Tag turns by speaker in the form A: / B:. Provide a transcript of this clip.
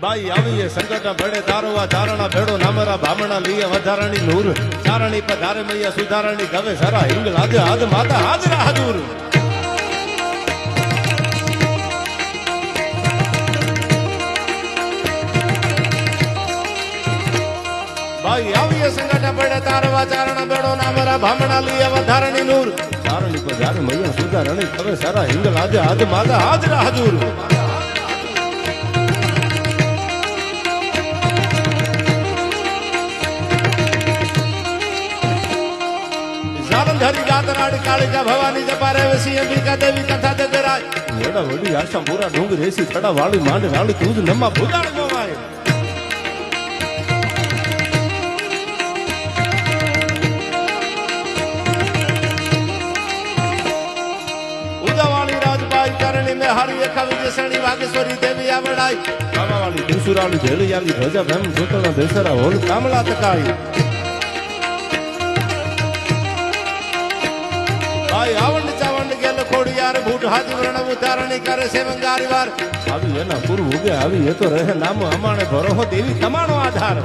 A: બાઈ આવીએ સંકટ ભેડે તારવા ચારણા ભેડો નામરા ભામણા લીએ વધારણી નૂર ચારણી પધારે મૈયા સુધારણી ગવે સરા હિંગ લાગે હાથ માતા હાજરા હાજુર બાઈ આવીએ સંકટ ભેડે તારવા ચારણા ભેડો નામરા ભામણા લીએ વધારણી નૂર ચારણી પધારે મૈયા સુધારણી ગવે સરા હિંગ લાગે હાથ માતા હાજરા હાજુર धरी जात राड कालिका भवानी जपारे वसी अंबिका देवी कथा जगराय एड़ा वडी आशा पूरा ढूंग रेसी खड़ा वाली मांड राली तूज नम्मा भुगाड़ मोवाय उदावाली राजबाई करणी में हरि खविज सणी वागेश्वरी देवी आवड़ाई बाबा वाली दूसराली झेली याली ध्वजा ब्रह्म सुतला देसरा होल कामला तकाई आवंड चावंड गेल खोड़ियार भूट हाथी वर्ण उतारणी करे से मंगारी वार अभी है ना पूर्व उगे अभी ये तो रहे नाम हमारे भरो देवी तमाणो आधार